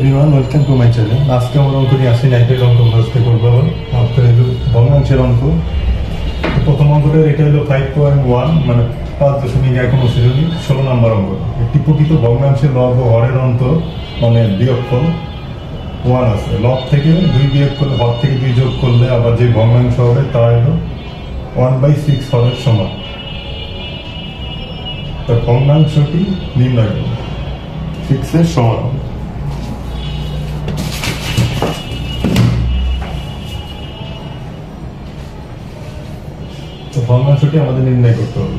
Everyone, welcome to my channel. আজকে আমরা অঙ্ক নিয়ে আসি, নাইটের অঙ্ক আজকে করবো। আবার আপনার হলো ভগ্নাংশের অঙ্ক। প্রথম অঙ্কটার এটা হলো 5.1, মানে 5.1 16 নম্বর অঙ্ক। একটি প্রকৃত ভগ্নাংশের লব ও হরের অন্তর মানে বিয়োগফল 1 আছে। লব থেকে 2 বিয়োগ করলে, হর থেকে 2 যোগ করলে আবার যে ভগ্নাংশ হবে তা হলো 1/6 হরের সমান। তো ভগ্নাংশটি নির্ণয় করুন। 6 এর সমান হবে। তো ভগ্নাংশটি আমাদের নির্ণয় করতে হবে।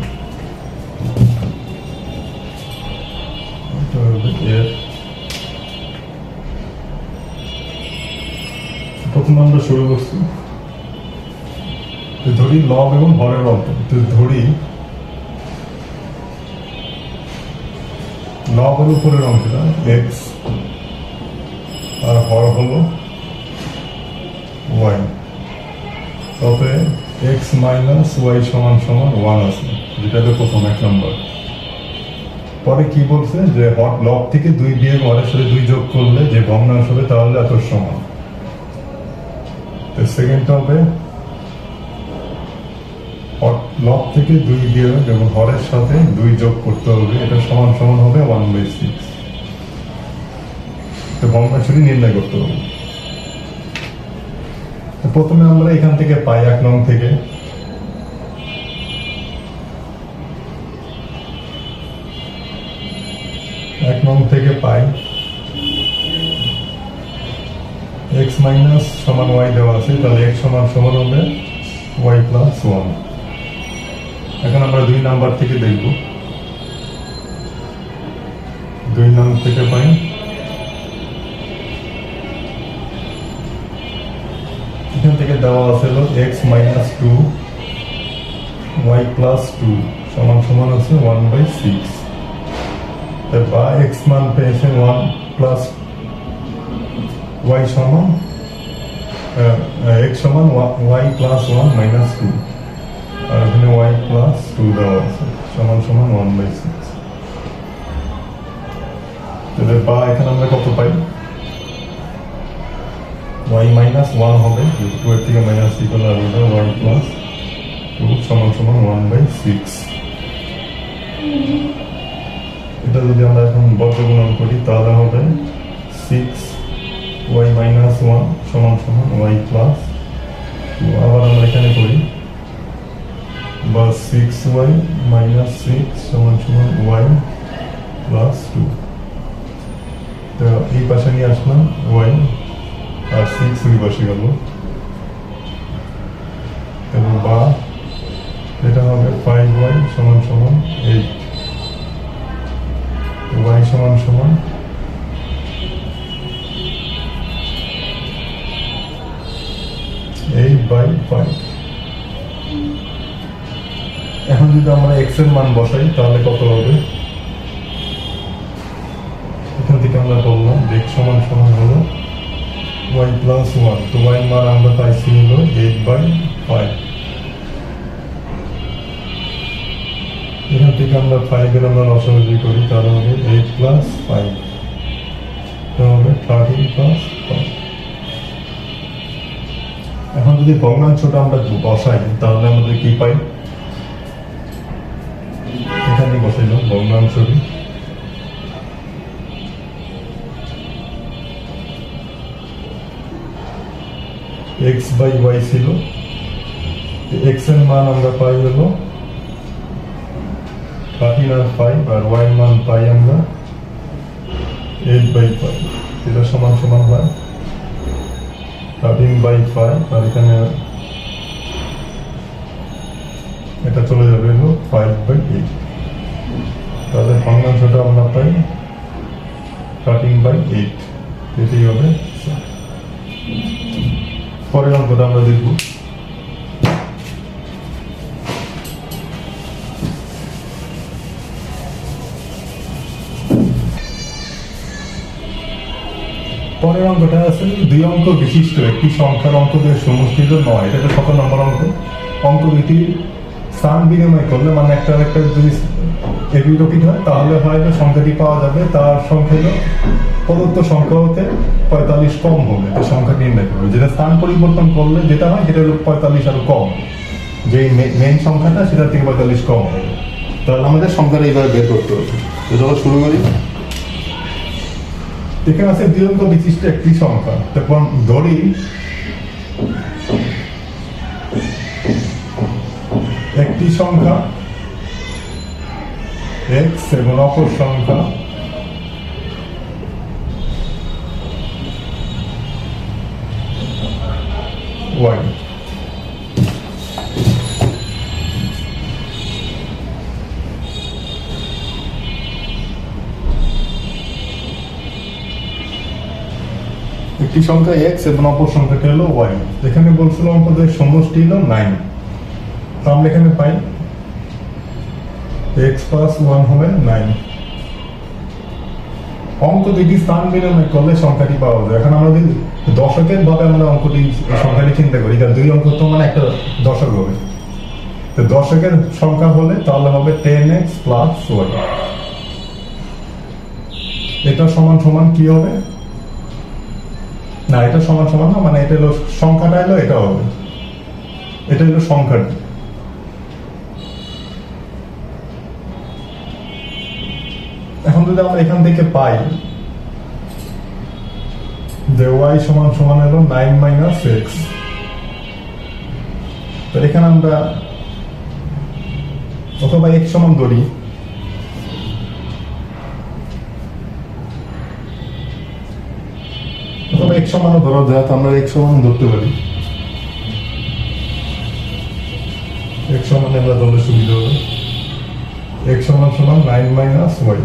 প্রথম আমরা শুরু করছি, ধরি লব এবং হরের অন্তর। তো ধরি লবের উপরের অংশটা এক্স আর হর হলো ওয়াই। তবে এক্স মাইনাস ওয়াই সমান সমান 1 আছে, যেটা হলো প্রথম 1 নম্বর। পরে কি বলছে যে লব থেকে 2 বিয়োগ হরের সাথে 2 যোগ করলে যে ভগ্নাংশ হবে তাহলে এত সমান। তো সেকেন্ড হবে লব থেকে 2 বিয়োগ এবং হরের সাথে 2 যোগ করতে হবে, এটা সমান সমান হবে 1/6। তো ভগ্নাংশটি নির্ণয় করতে হবে। প্রথমে আমরা এখান থেকে পাই 1 নং থেকে, পাই x মাইনাস সমান y দেওয়া আছে, তাহলে x সমান সমান হবে y প্লাস 1। এখন আমরা 2 নাম্বার থেকে দেখব। 2 নং থেকে পাই এখান থেকে দেওয়া আছে হলো x মাইনাস 2 y প্লাস 2 সমান সমান আছে 1/6। বা x মান পেয়েছে 1 প্লাস y সমান x সমান y প্লাস 1 মাইনাস 2, আর এখানে y প্লাস 2 দেওয়া আছে সমান সমান 1/6। তাহলে বা এখানে আমরা কত পাই? y মাইনাস 1 হবে, 2 এর থেকে মাইনাস ইকুয়াল আর হলো y প্লাস 2 সমান সমান 1/6। এটা যদি আমরা এখন বর্গগুণন করি তাহলে হবে 6y মাইনাস 1 সমান সমান y প্লাস 2। আবার আমরা এখানে করি বা 6y মাইনাস 6 সমান সমান y প্লাস 2। তো এই পাশে নিয়ে আসলাম y আর 6 ওই পাশে গেল, এবং বা এটা হবে 5y সমান সমান 8, y সমান সমান 8/5। এখন যদি আমরা x এর মান বসাই তাহলে কত হবে? এখান থেকে আমরা বললাম যে x সমান সমান হলো y প্লাস 1। তো y এর মান আমরা পাইছি হলো 8/5। এখান থেকে আমরা 5 এর আমরা লসাগু করি তাহলে হবে 8 প্লাস 5, তো হবে 13 প্লাস 5। এখন যদি ভগ্নাংশটা আমরা বসাই তাহলে আমাদের কি পাই? এখানে বসাইলাম ভগ্নাংশটি, x/y ছিল, x এর মান আমরা পাই হলো 13 আর 5, আর y এর মান পাই আমরা 8/5। এটা সমান সমান হয় 13/5, আর এখানে এটা চলে যাবে হলো 5/8। তাহলে ভগ্নাংশটা আমরা পাই 13/8। এটাই হবে। পরের অঙ্কটা আমরা দেখব। পরের অঙ্কটা আছে 2 অঙ্ক বিশিষ্ট একটি সংখ্যার অঙ্কদের সমষ্টি হলো 9। এটা 17 নম্বর অঙ্ক। অঙ্ক দুটি স্থান বিনিময় করলে, মানে একটা যদি এবি রিপিট হয়, তাহলে হয়তো সংখ্যাটি পাওয়া যাবে তার সংখ্যা হলো প্রদত্ত সংখ্যা হতে 45 কম হবে, তো সংখ্যাটি নির্ণয় করবে। যেটা স্থান পরিবর্তন করলে যেটা হয় সেটা হলো 45 আরো কম, যে মেইন সংখ্যাটা সেটার থেকে 45 কম হবে। তাহলে আমাদের সংখ্যাটা এইভাবে বের করতে হবে। তো চলো শুরু করি। এখানে আছে 2 অঙ্ক বিশিষ্ট একটি সংখ্যা। তারপর ধরি একটি সংখ্যা x এবং অপর সংখ্যা y। একটি সংখ্যা x এবং অপর সংখ্যাটা হলো y। এখানে বলছিল অঙ্কদের সমষ্টি হলো 9। তো আমরা এখানে পাই x + 1 হবে 9। অঙ্ক দুটি স্থান বিনিময় করলে সংখ্যাটি পাওয়া যায়। এখন আমরা যদি দশকের ভাবে আমরা অঙ্কটি সংখ্যাটি চিন্তা করি, কারণ 2 অঙ্ক তো মানে একটা দশক হবে। তো দশকের সংখ্যা হলে তাহলে হবে 10x + y। এটা সমান সমান কি হবে? না, এটা সমান সমান না, মানে এটা হলো সংখ্যাটা হলো এটা হবে, এটা হলো সংখ্যাটি। এখন যদি আমরা এখান থেকে পাই যে y সমান সমান হলো 9 - x, তো এখানে আমরা অথবা x সমান ধরি, অথবা x সমানও ধরা যায়, তো আমরা x সমান ধরতে পারি। x সমান আমরা ধরলে সুবিধা হবে। x সমান সমান 9 - y।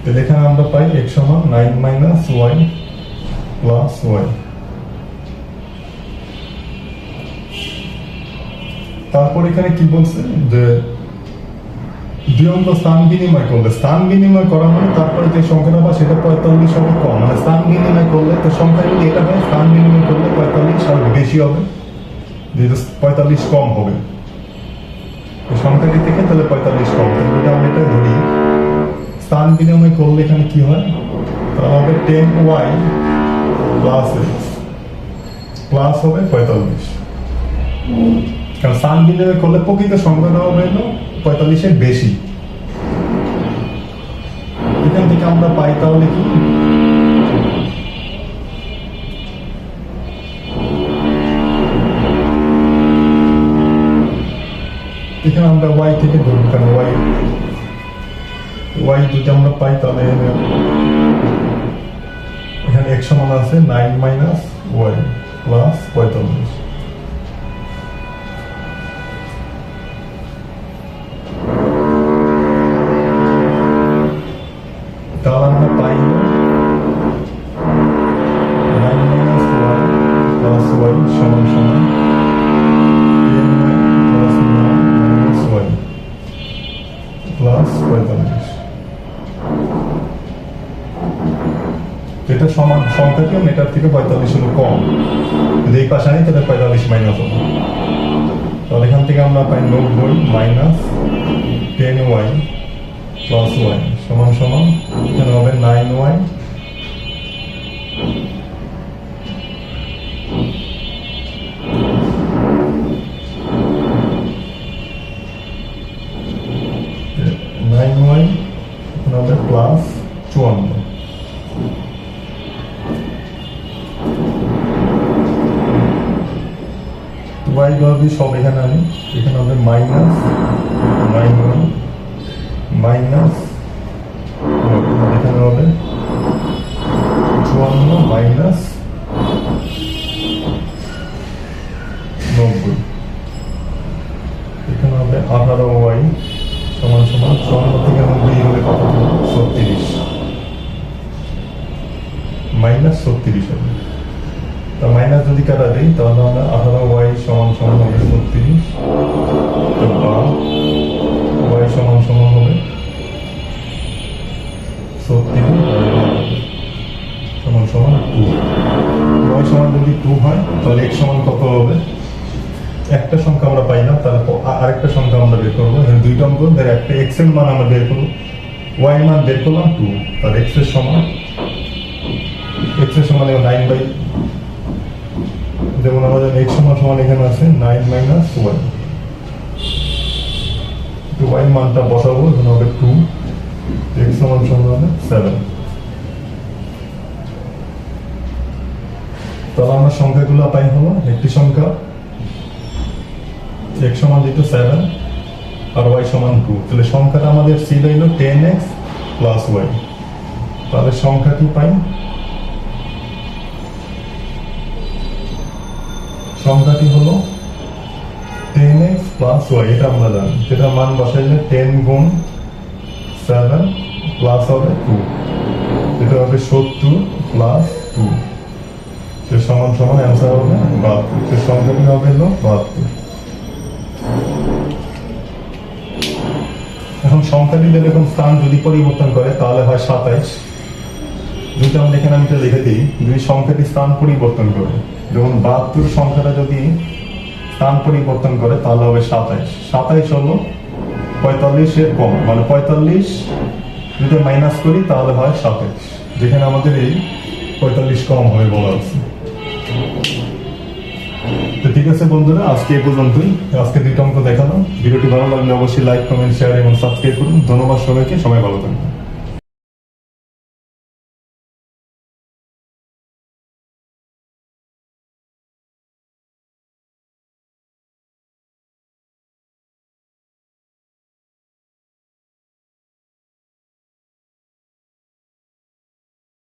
তাহলে এখানে আমরা পাই x সমান 9 - y + y। তারপর এখানে কি বলছে যে 2 অঙ্ক স্থান বিনিময় করলে, স্থান বিনিময় করা মানে তারপরে যে সংখ্যাটা পাই সেটা 45 হবে কম, মানে স্থান বিনিময় করলে তো সংখ্যা যদি এটা হয়, স্থান বিনিময় করলে 45 আর বেশি হবে, যেহেতু 45 কম হবে সংখ্যাটি থেকে, তাহলে 45 কম। যদি আমরা এটা ধরি স্থান বিনিময় করলে এখানে কি হয়, তাহলে হবে 10y + x প্লাস হবে 45। কারণ স্থান বিনিময় করলে প্রকৃত সংখ্যাটা হবে 45-এর বেশি। এখান থেকে আমরা পাই তাহলে কি, এখানে আমরা y থেকে ধরব, কারণ y যদি আমরা পাই তাহলে এখানে x সমান আছে 9 - y + 45। তাহলে আমরা পাই 9 - y + y সমান সমান 10y + 9 - y + 45। এটা সমান সংখ্যাটি এটার থেকে 45 হলো কম, যদি এই পাশে আনি তাহলে 45 মাইনাস হবে। তাহলে এখান থেকে আমরা পাই 90 - 10y + y সমান সমান এখানে হবে 9y হবে +54। y ভাবি সব এখানে আনি, এখানে হবে -9y এখানে হবে 54 - 90, এখানে হবে 18y সমান সমান 54 থেকে 90 হলে কত হবে? 36 -36 হবে। তা মাইনাস যদি কাটা দিই তাহলে আমরা 18y সমান সমান হবে 36, বা y সমান সমান হবে 36 সমান সমান 2। y সমান যদি 2 হয় তাহলে x সমান কত হবে? একটা সংখ্যা আমরা পাইলাম, তাহলে আরেকটা সংখ্যা আমরা বের করবো। এখানে দুইটা অঙ্ক, একটা এক্স এর মান আমরা বের করবো, ওয়াই মান বের করলাম 2, তার এক্স এর সমান 9 যেমন আমাদের এক্স সমান এখানে আছে 9 মাইনাস ওয়াই। ওয়াই মানটা বসাবো, এখানে হবে 2, এক্স সমান হবে 7। তাহলে আমরা সংখ্যাগুলো পাই হলো, একটি সংখ্যা x সমান যেহেতু 7 আর y সমান 2, তাহলে সংখ্যাটা আমাদের ছিল হলো 10x প্লাস y। তাহলে সংখ্যাটি পাই, সংখ্যাটি হলো 10x প্লাস y, এটা আমরা জানি, যেটা মান বসাইলে 10 গুণ 7 প্লাস হবে 2, এটা হবে 70 প্লাস 2, সমান অ্যান্সার হবে 72। সংখ্যাটি হবে হলো 72। এখন সংখ্যাটি এরকম স্থান যদি পরিবর্তন করে তাহলে হয় 27। যদি আমরা এখানে আমি এটা লিখে দিই, যদি সংখ্যাটি স্থান পরিবর্তন করে, যেমন 72 সংখ্যাটা যদি স্থান পরিবর্তন করে তাহলে হবে 27। 27 হলো 45 এর কম, মানে 45 যদি মাইনাস করি তাহলে হয় 27, যেখানে আমাদের এই 45 কম হয়ে বলা আছে। তো ঠিক আছে বন্ধুরা, আজকে এই পর্যন্তই। আজকে দুইটা অঙ্ক দেখালাম। ভিডিওটি ভালো লাগলে অবশ্যই লাইক, কমেন্ট, শেয়ার এবং সাবস্ক্রাইব করুন। ধন্যবাদ সবাইকে, সবাই ভালো থাকবেন।